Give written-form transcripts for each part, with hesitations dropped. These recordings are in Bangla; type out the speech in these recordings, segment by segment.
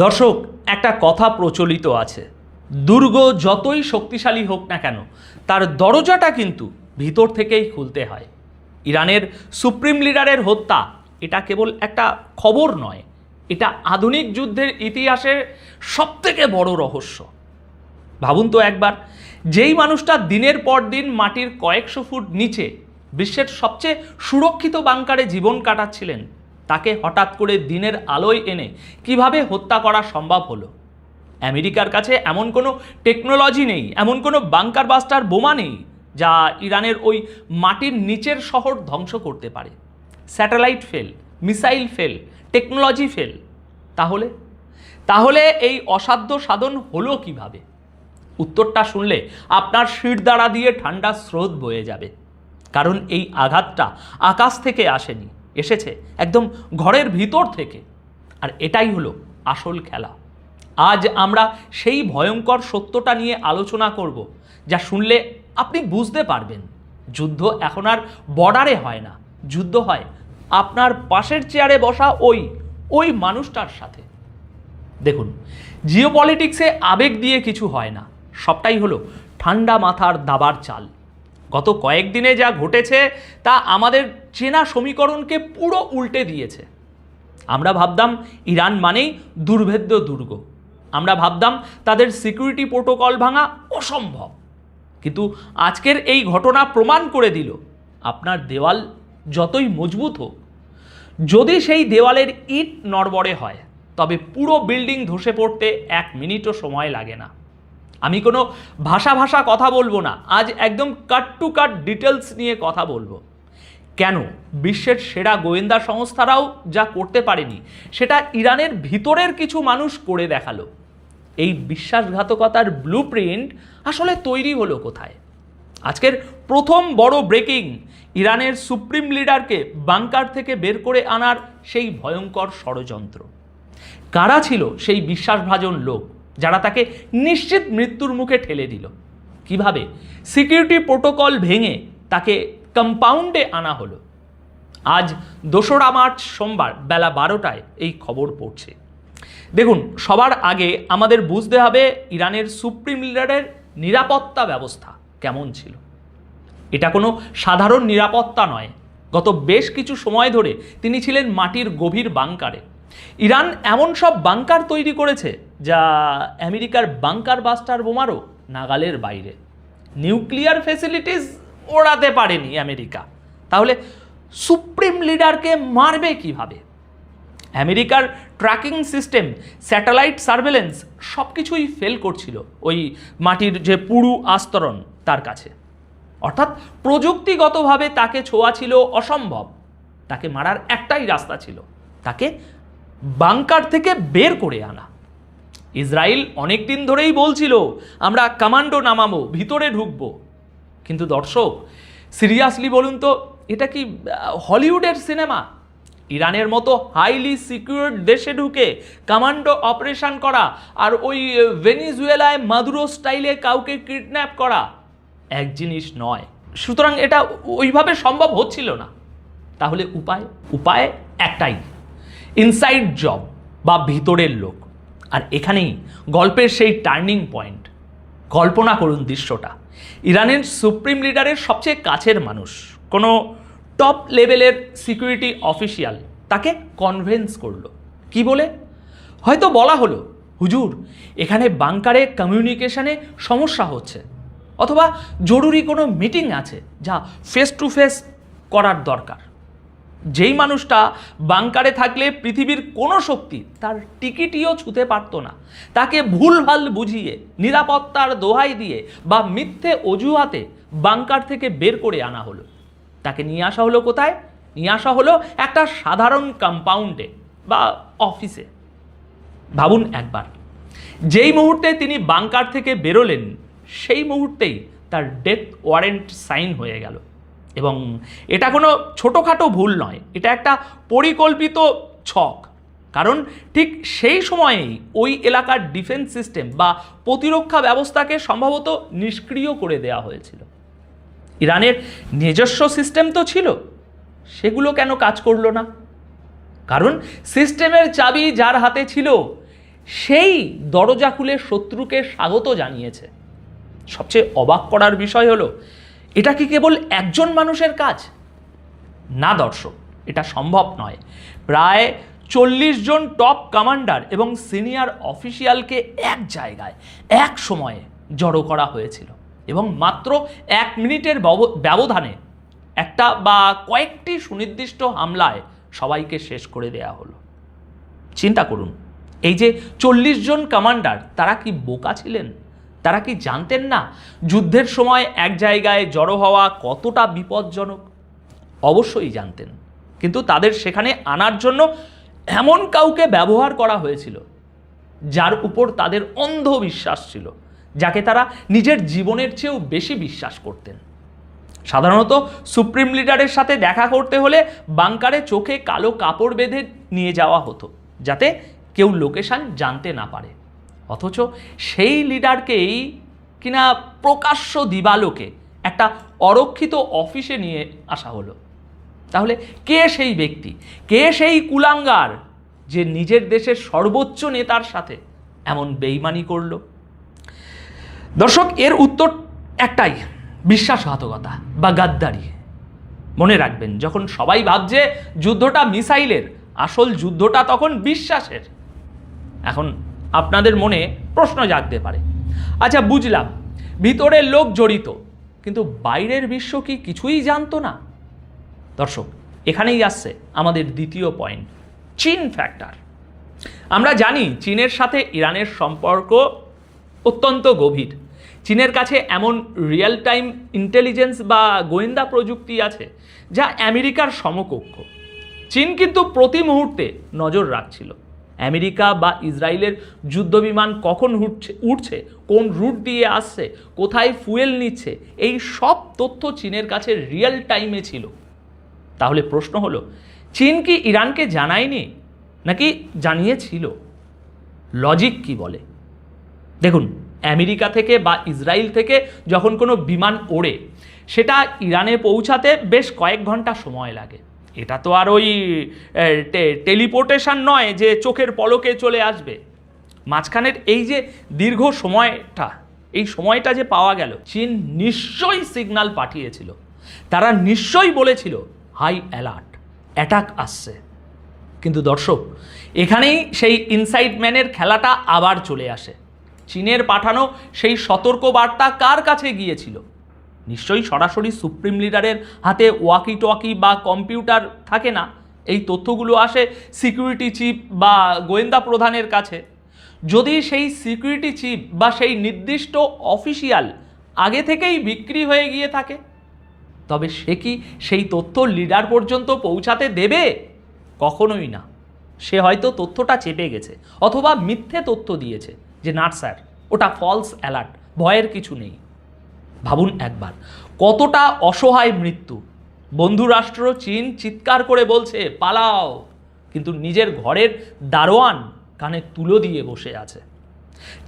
দর্শক, একটা কথা প্রচলিত আছে, দুর্গ যতই শক্তিশালী হোক না কেন তার দরজাটা কিন্তু ভিতর থেকেই খুলতে হয়। ইরানের সুপ্রিম লিডারের হত্যা এটা কেবল একটা খবর নয়, এটা আধুনিক যুদ্ধের ইতিহাসের সবথেকে বড় রহস্য। ভাবুন তো একবার, যেই মানুষটা দিনের পর দিন মাটির কয়েকশো ফুট নিচে বিশ্বের সবচেয়ে সুরক্ষিত বাংকারে জীবন কাটাচ্ছিলেন, তাকে হঠাৎ করে দিনের আলোয় এনে কিভাবে হত্যা করা সম্ভব হলো? আমেরিকার কাছে এমন কোনো টেকনোলজি নেই, এমন কোনো বাংকার বাস্টার বোমা নেই যা ইরানের ওই মাটির নিচের শহর ধ্বংস করতে পারে। Satellite fail, missile fail, technology fail. তাহলে এই অসাধ্য সাধন হলো কিভাবে? উত্তরটা শুনলে আপনার শিরদাঁড়া দিয়ে ঠান্ডা স্রোত বয়ে যাবে। কারণ এই আঘাতটা আকাশ থেকে আসেনি, এসেছে একদম ঘরের ভিতর থেকে। আর এটাই হলো আসল খেলা। আজ আমরা সেই ভয়ঙ্কর সত্যটা নিয়ে আলোচনা করব, যা শুনলে আপনি বুঝতে পারবেন যুদ্ধ এখন আর বর্ডারে হয় না, যুদ্ধ হয় আপনার পাশের চেয়ারে বসা ওই মানুষটার সাথে। দেখুন, জিওপলিটিক্সে আবেগ দিয়ে কিছু হয় না, সবটাই হলো ঠান্ডা মাথার দাবার চাল। গত কয়েকদিনে যা ঘটেছে তা আমাদের চেনা সমীকরণকে পুরো উল্টে দিয়েছে। আমরা ভাবতাম ইরান মানেই দুর্ভেদ্য দুর্গ, আমরা ভাবতাম তাদের সিকিউরিটি প্রোটোকল ভাঙা অসম্ভব। কিন্তু আজকের এই ঘটনা প্রমাণ করে দিল, আপনার দেওয়াল যতই মজবুত হোক, যদি সেই দেওয়ালের ইট নড়বড়ে হয় তবে পুরো বিল্ডিং ধসে পড়তে 1 মিনিটও সময় লাগে না। আমি কোনো ভাষা কথা বলবো না, আজ একদম কাট টু কাট ডিটেলস নিয়ে কথা বলবো। কেন বিশ্বের সেরা গোয়েন্দা সংস্থারাও যা করতে পারেনি, সেটা ইরানের ভিতরের কিছু মানুষ করে দেখালো। এই বিশ্বাসঘাতকতার ব্লুপ্রিন্ট আসলে তৈরি হলো কোথায়? আজকের প্রথম বড় ব্রেকিং, ইরানের সুপ্রিম লিডারকে বাংকার থেকে বের করে আনার সেই ভয়ঙ্কর ষড়যন্ত্র। কারা ছিল সেই বিশ্বাসভাজন লোক যারা তাকে নিশ্চিত মৃত্যুর মুখে ঠেলে দিল? কিভাবে সিকিউরিটি প্রোটোকল ভেঙে তাকে কম্পাউন্ডে আনা হলো? আজ 2রা মার্চ সোমবার বেলা 12টায় এই খবর পড়ছে। দেখুন, সবার আগে আমাদের বুঝতে হবে ইরানের সুপ্রিম লিডারের নিরাপত্তা ব্যবস্থা কেমন ছিল। এটা কোনো সাধারণ নিরাপত্তা নয়। গত বেশ কিছু সময় ধরে তিনি ছিলেন মাটির গভীর বাংকারে। ইরান এমন সব বাংকার তৈরি করেছে যা আমেরিকার বাংকার বাস্টার বোমারও নাগালের বাইরে। নিউক্লিয়ার ফ্যাসিলিটিস ওড়াতে পারেনি আমেরিকা, তাহলে সুপ্রিম লিডারকে মারবে কিভাবে? আমেরিকার ট্র্যাকিং সিস্টেম, স্যাটেলাইট সার্ভেলেন্স সব কিছুই ফেল করছিল ওই মাটির যে পুরু আস্তরণ তার কাছে। অর্থাৎ প্রযুক্তিগতভাবে তাকে ছোঁয়া ছিল অসম্ভব। তাকে মারার একটাই রাস্তা ছিল, তাকে বাংকার থেকে বের করে আনা। ইসরায়েল অনেক দিন ধরেই বলছিল আমরা কমান্ডো নামাবো, ভিতরে ঢুকবো। কিন্তু দর্শক, সিরিয়াসলি বলুন তো, এটা কি হলিউডের সিনেমা? ইরানের মতো হাইলি সিকিউরড দেশে ঢুকে কমান্ডো অপারেশন করা আর ওই ভেনিজুয়েলায় মাদুরো স্টাইলে কাউকে কিডন্যাপ করা এক জিনিস নয়। সুতরাং এটা ওইভাবে সম্ভব হচ্ছিল না। তাহলে উপায় একটাই, ইনসাইড জব বা ভিতরের লোক। আর এখানেই গল্পের সেই টার্নিং পয়েন্ট। কল্পনা করুন দৃশ্যটা, ইরানের সুপ্রিম লিডারের সবচেয়ে কাছের মানুষ, কোনো টপ লেভেলের সিকিউরিটি অফিসিয়াল তাকে কনভিন্স করলো। কি বলে? হয়তো বলা হলো, হুজুর এখানে বাংকারে কমিউনিকেশনে সমস্যা হচ্ছে, অথবা জরুরি কোনো মিটিং আছে যা ফেস টু ফেস করার দরকার। যেই মানুষটা বাংকারে থাকলে পৃথিবীর কোনো শক্তি তার টিকিটিও ছুঁতে পারত না, তাকে ভুলভাল বুঝিয়ে, নিরাপত্তার দোহাই দিয়ে বা মিথ্যে অজুহাতে বাংকার থেকে বের করে আনা হলো। তাকে নিয়ে আসা হলো কোথায়? নিয়ে আসা হলো একটা সাধারণ কম্পাউন্ডে বা অফিসে। ভাবুন একবার, যেই মুহূর্তে তিনি বাংকার থেকে বেরোলেন সেই মুহূর্তেই তার ডেথ ওয়ারেন্ট সাইন হয়ে গেল। এবং এটা কোনো ছোটোখাটো ভুল নয়, এটা একটা পরিকল্পিত ছক। কারণ ঠিক সেই সময়েই ওই এলাকার ডিফেন্স সিস্টেম বা প্রতিরক্ষা ব্যবস্থাকে সম্ভবত নিষ্ক্রিয় করে দেওয়া হয়েছিল। ইরানের নিজস্ব সিস্টেম তো ছিল, সেগুলো কেন কাজ করলো না? কারণ সিস্টেমের চাবি যার হাতে ছিল সেই দরজা খুলে শত্রুকে স্বাগত জানিয়েছে। সবচেয়ে অবাক করার বিষয় হলো, এটা কি কেবল একজন মানুষের কাজ? না দর্শক, এটা সম্ভব নয়। প্রায় 40 জন টপ কমান্ডার এবং সিনিয়র অফিসিয়ালকে এক জায়গায় এক সময়ে জড়ো করা হয়েছিল এবং মাত্র 1 মিনিটের ব্যবধানে একটা বা কয়েকটি সুনির্দিষ্ট হামলায় সবাইকে শেষ করে দেয়া হলো। চিন্তা করুন, এই যে 40 জন কমান্ডার, তারা কি বোকা ছিলেন? তারা কি জানতেন না যুদ্ধের সময় এক জায়গায় জড়ো হওয়া কতটা বিপজ্জনক? অবশ্যই জানতেন, কিন্তু তাদের সেখানে আনার জন্য এমন কাউকে ব্যবহার করা হয়েছিল যার উপর তাদের অন্ধ বিশ্বাস ছিল, যাকে তারা নিজের জীবনের চেয়েও বেশি বিশ্বাস করতেন। সাধারণত সুপ্রিম লিডারের সাথে দেখা করতে হলে বাংকারে চোখে কালো কাপড় বেঁধে নিয়ে যাওয়া হতো, যাতে কেউ লোকেশন জানতে না পারে। অথচ সেই লিডারকেই কিনা প্রকাশ্য দিবালোকে একটা অরক্ষিত অফিসে নিয়ে আসা হলো। তাহলে কে সেই ব্যক্তি, কে সেই কুলাঙ্গার যে নিজের দেশের সর্বোচ্চ নেতার সাথে এমন বেইমানি করল? দর্শক, এর উত্তর একটাই, বিশ্বাসঘাতকতা বা গাদ্দারি। মনে রাখবেন, যখন সবাই ভাবছে যুদ্ধটা মিসাইলের, আসল যুদ্ধটা তখন বিশ্বাসের। এখন আপনাদের মনে প্রশ্ন জাগতে পারে, আচ্ছা বুঝলাম ভিতরের লোক জড়িত, কিন্তু বাইরের বিশ্ব কি কিছুই জানতো না? দর্শক, এখানেই আসছে আমাদের দ্বিতীয় পয়েন্ট, চীন ফ্যাক্টর। আমরা জানি চীনের সাথে ইরানের সম্পর্ক অত্যন্ত গভীর। চীনের কাছে এমন রিয়েল টাইম ইন্টেলিজেন্স বা গোয়েন্দা প্রযুক্তি আছে যা আমেরিকার সমকক্ষ। চীন কিন্তু প্রতি মুহূর্তে নজর রাখছিল আমেরিকা বা ইসরায়েলের যুদ্ধবিমান কখন উঠছে, কোন রুট দিয়ে আসছে, কোথায় ফুয়েল নিচ্ছে, এই সব তথ্য চীনের কাছে রিয়েল টাইমে ছিল। তাহলে প্রশ্ন হলো, চীন কি ইরানকে জানায়নি নাকি জানিয়েছিল? লজিক কি বলে? দেখুন, আমেরিকা থেকে বা ইসরায়েল থেকে যখন কোনো বিমান ওড়ে, সেটা ইরানে পৌঁছাতে বেশ কয়েক ঘন্টা সময় লাগে। এটা তো আর ওই টেলিপোর্টেশন নয় যে চোখের পলকে চলে আসবে। মাঝখানের এই যে দীর্ঘ সময়টা, এই সময়টা যে পাওয়া গেল, চীন নিশ্চয়ই সিগন্যাল পাঠিয়েছিল। তারা নিশ্চয়ই বলেছিল হাই অ্যালার্ট, অ্যাটাক আসছে। কিন্তু দর্শক, এখানেই সেই ইনসাইড ম্যানের খেলাটা আবার চলে আসে। চীনের পাঠানো সেই সতর্ক বার্তা কার কাছে গিয়েছিল? নিশ্চয়ই সরাসরি সুপ্রিম লিডারের হাতে ওয়াকি টোয়াকি বা কম্পিউটার থাকে না। এই তথ্যগুলো আসে সিকিউরিটি চিফ বা গোয়েন্দা প্রধানের কাছে। যদি সেই সিকিউরিটি চিফ বা সেই নির্দিষ্ট অফিসিয়াল আগে থেকেই বিক্রি হয়ে গিয়ে থাকে, তবে সে কি সেই তথ্য লিডার পর্যন্ত পৌঁছাতে দেবে? কখনোই না। সে হয়তো তথ্যটা চেপে গেছে, অথবা মিথ্যে তথ্য দিয়েছে যে না স্যার, ওটা ফলস অ্যালার্ট, ভয়ের কিছু নেই। ভাবুন একবার, কতটা অসহায় মৃত্যু। বন্ধু রাষ্ট্র চীন চিৎকার করে বলছে পালাও, কিন্তু নিজের ঘরের দারোয়ান কানে তুলো দিয়ে বসে আছে।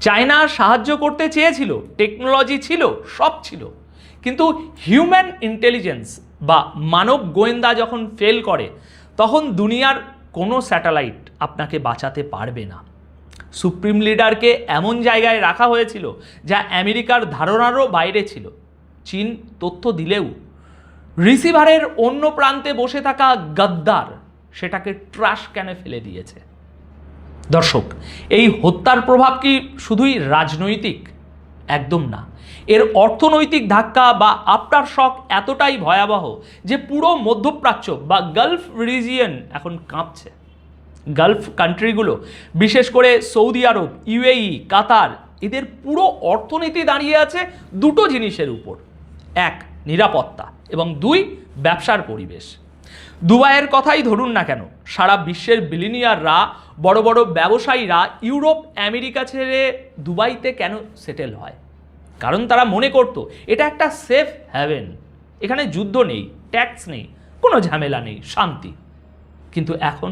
চায়না সাহায্য করতে চেয়েছিল, টেকনোলজি ছিল, সব ছিল, কিন্তু হিউম্যান ইন্টেলিজেন্স বা মানব গোয়েন্দা যখন ফেল করে, তখন দুনিয়ার কোনো স্যাটেলাইট আপনাকে বাঁচাতে পারবে না। সুপ্রিম লিডারকে এমন জায়গায় রাখা হয়েছিল যা আমেরিকার ধারণারও বাইরে ছিল। চীন তথ্য দিলেও রিসিভারের অন্য প্রান্তে বসে থাকা গাদ্দার সেটাকে ট্রাশ ক্যানে ফেলে দিয়েছে। দর্শক, এই হত্যার প্রভাব কি শুধুই রাজনৈতিক? একদম না। এর অর্থনৈতিক ধাক্কা বা আফটার শক এতটাই ভয়াবহ যে পুরো মধ্যপ্রাচ্য বা গালফ রিজিয়ন এখন কাঁপছে। গালফ কান্ট্রিগুলো, বিশেষ করে সৌদি আরব, ইউএই, কাতার, এদের পুরো অর্থনীতি দাঁড়িয়ে আছে দুটো জিনিসের উপর, এক নিরাপত্তা এবং দুই ব্যবসার পরিবেশ। দুবাইয়ের কথাই ধরুন না কেন, সারা বিশ্বের বিলিনিয়াররা, বড় বড় ব্যবসায়ীরা ইউরোপ আমেরিকা ছেড়ে দুবাইতে কেন সেটেল হয়? কারণ তারা মনে করতো এটা একটা সেফ হ্যাভেন, এখানে যুদ্ধ নেই, ট্যাক্স নেই, কোনো ঝামেলা নেই, শান্তি। কিন্তু এখন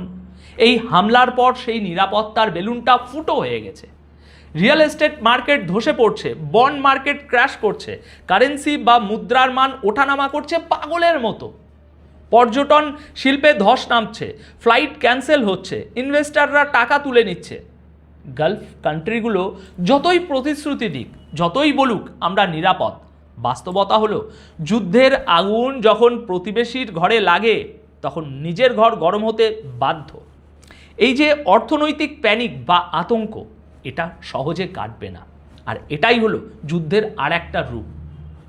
এই হামলার পর সেই নিরাপত্তার বেলুনটা ফুটো হয়ে গেছে। রিয়েল এস্টেট মার্কেট ধসে পড়ছে, বন্ড মার্কেট ক্র্যাশ করছে, কারেন্সি বা মুদ্রার মান ওঠানামা করছে পাগলের মতো, পর্যটন শিল্পে ধস নামছে, ফ্লাইট ক্যান্সেল হচ্ছে, ইনভেস্টাররা টাকা তুলে নিচ্ছে। গালফ কান্ট্রিগুলো যতই প্রতিশ্রুতি দিক, যতই বলুক আমরা নিরাপদ, বাস্তবতা হলো যুদ্ধের আগুন যখন প্রতিবেশীর ঘরে লাগে তখন নিজের ঘর গরম হতে বাধ্য। এই যে অর্থনৈতিক প্যানিক বা আতঙ্ক, এটা সহজে কাটবে না। আর এটাই হলো যুদ্ধের আর একটা রূপ,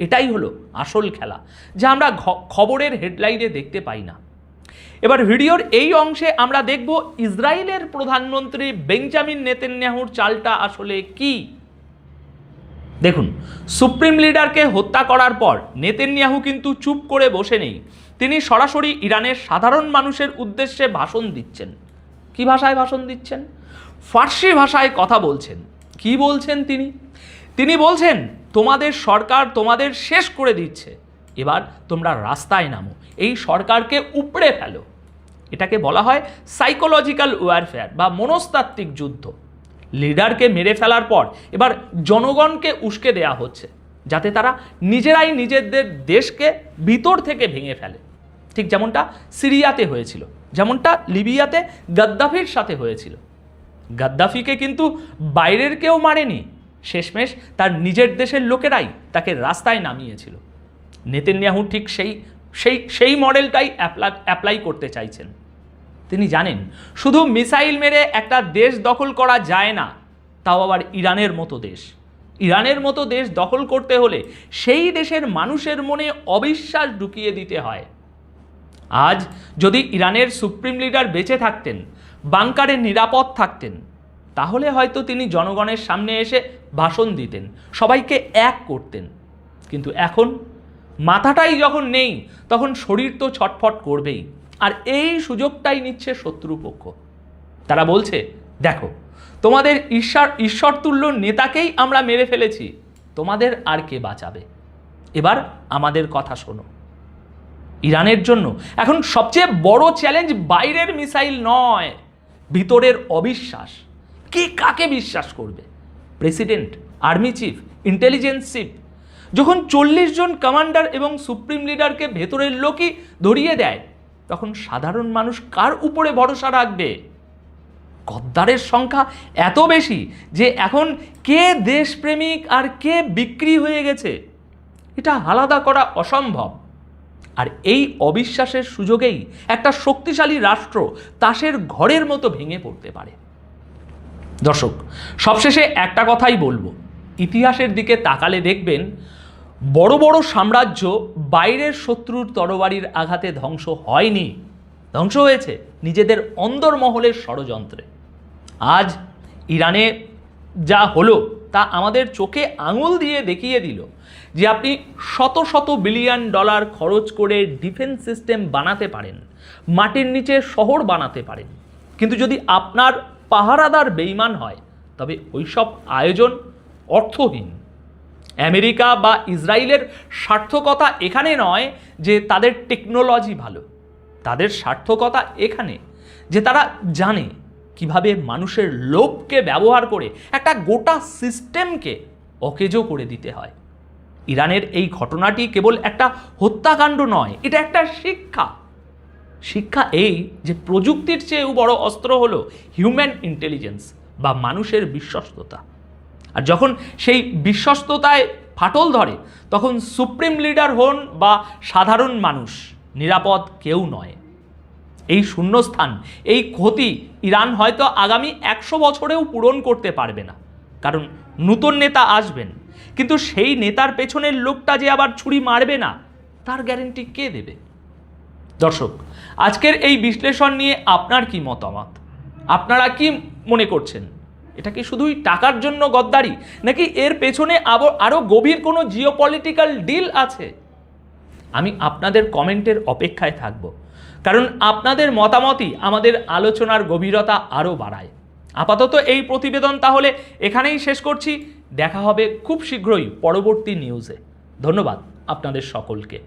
এটাই হলো আসল খেলা, যা আমরা খবরের হেডলাইনে দেখতে পাই না। এবার ভিডিওর এই অংশে আমরা দেখব ইসরায়েলের প্রধানমন্ত্রী বেঞ্জামিন নেতানিয়াহুর চালটা আসলে কি। দেখুন, সুপ্রিম লিডারকে হত্যা করার পর নেতানিয়াহু কিন্তু চুপ করে বসে নেই, তিনি সরাসরি ইরানের সাধারণ মানুষের উদ্দেশ্যে ভাষণ দিচ্ছেন। কি ভাষায় ভাষণ দিচ্ছেন? ফার্সি ভাষায় কথা বলছেন। কি বলছেন তিনি বলছেন, তোমাদের সরকার তোমাদের শেষ করে দিচ্ছে, এবার তোমরা রাস্তায় নামো, এই সরকারকে উপড়ে ফেলো। এটাকে বলা হয় সাইকোলজিক্যাল ওয়ারফেয়ার বা মনস্তাত্ত্বিক যুদ্ধ। লিডারকে মেরে ফেলার পর এবার জনগণকে উস্কে দেয়া হচ্ছে, যাতে তারা নিজেরাই নিজেদের দেশকে ভিতর থেকে ভেঙে ফেলে। ঠিক যেমনটা সিরিয়াতে হয়েছিল, যেমনটা লিবিয়াতে গাদ্দাফির সাথে হয়েছিল। গাদ্দাফিকে কিন্তু বাইরের কেউ মারেনি, শেষমেশ তার নিজের দেশের লোকেরাই তাকে রাস্তায় নামিয়েছিল। নেতানিয়াহু ঠিক সেই মডেলটাই অ্যাপ্লাই করতে চাইছেন। তিনি জানেন শুধু মিসাইল মেরে একটা দেশ দখল করা যায় না, তাও আবার ইরানের মতো দেশ। ইরানের মতো দেশ দখল করতে হলে সেই দেশের মানুষের মনে অবিশ্বাস ঢুকিয়ে দিতে হয়। আজ যদি ইরানের সুপ্রিম লিডার বেঁচে থাকতেন, বাংকারে নিরাপদ থাকতেন, তাহলে হয়তো তিনি জনগণের সামনে এসে ভাষণ দিতেন, সবাইকে এক করতেন। কিন্তু এখন মাথাটাই যখন নেই, তখন শরীর তো ছটফট করবেই। আর এই সুযোগটাই নিচ্ছে শত্রুপক্ষ। তারা বলছে, দেখো তোমাদের ঈশ্বরতুল্য নেতাকেই আমরা মেরে ফেলেছি, তোমাদের আর কে বাঁচাবে? এবার আমাদের কথা শোনো। ইরানের জন্য এখন সবচেয়ে বড় চ্যালেঞ্জ বাইরের মিসাইল নয়, ভিতরের অবিশ্বাস। কে কাকে বিশ্বাস করবে? President, army chief, intelligence chief যখন 40 জন কমান্ডার এবং সুপ্রিম লিডারকে ভেতরের লোকই ধরিয়ে দেয়, তখন সাধারণ মানুষ কার উপরে ভরসা রাখবে? গদ্দারের সংখ্যা এত বেশি যে এখন কে দেশপ্রেমিক আর কে বিক্রি হয়ে গেছে এটা আলাদা করা অসম্ভব। আর এই অবিশ্বাসের সুযোগেই একটা শক্তিশালী রাষ্ট্র তাসের ঘরের মতো ভেঙে পড়তে পারে। দর্শক, সবশেষে একটা কথাই বলবো, ইতিহাসের দিকে তাকালে দেখবেন বড় বড় সাম্রাজ্য বাইরের শত্রুর তরবারির আঘাতে ধ্বংস হয়নি, ধ্বংস হয়েছে নিজেদের অন্দরমহলের ষড়যন্ত্রে। আজ ইরানে যা হলো তা আমাদের চোখে আঙুল দিয়ে দেখিয়ে দিল যে আপনি শত শত বিলিয়ন ডলার খরচ করে ডিফেন্স সিস্টেম বানাতে পারেন, মাটির নিচে শহর বানাতে পারেন, কিন্তু যদি আপনার পাহারাদার বেঈমান হয় তবে ওইসব আয়োজন অর্থহীন। আমেরিকা বা ইসরায়েলের সার্থকতা এখানে নয় যে তাদের টেকনোলজি ভালো, তাদের সার্থকতা এখানে যে তারা জানে কিভাবে মানুষের লোভকে ব্যবহার করে একটা গোটা সিস্টেমকে অকেজো করে দিতে হয়। ইরানের এই ঘটনাটি কেবল একটা হত্যাকাণ্ড নয়, এটা একটা শিক্ষা। শিক্ষা এই যে প্রযুক্তির চেয়েও বড় অস্ত্র হলো হিউম্যান ইন্টেলিজেন্স বা মানুষের বিশ্বস্ততা। আর যখন সেই বিশ্বস্ততায় ফাটল ধরে, তখন সুপ্রিম লিডার হন বা সাধারণ মানুষ, নিরাপদ কেউ নয়। এই শূন্যস্থান, এই ক্ষতি ইরান হয়তো আগামী 100 বছরেও পূরণ করতে পারবে না, কারণ নতুন নেতা আসবেন, কিন্তু সেই নেতার পেছনের লোকটা যে আবার ছুরি মারবে না, তার গ্যারেন্টি কে দেবে? দর্শক, আজকের এই বিশ্লেষণ নিয়ে আপনার কি মতামত? আপনারা কি মনে করছেন? এটা কি শুধুই টাকার জন্য গদ্দারি, নাকি এর পেছনে আরও গভীর কোনো জিওপলিটিক্যাল ডিল আছে? আমি আপনাদের কমেন্টের অপেক্ষায় থাকব, কারণ আপনাদের মতামতই আমাদের আলোচনার গভীরতা আরও বাড়ায়। আপাতত এই প্রতিবেদন তাহলে এখানেই শেষ করছি। দেখা হবে খুব শীঘ্রই পরবর্তী নিউজে। ধন্যবাদ আপনাদের সকলকে।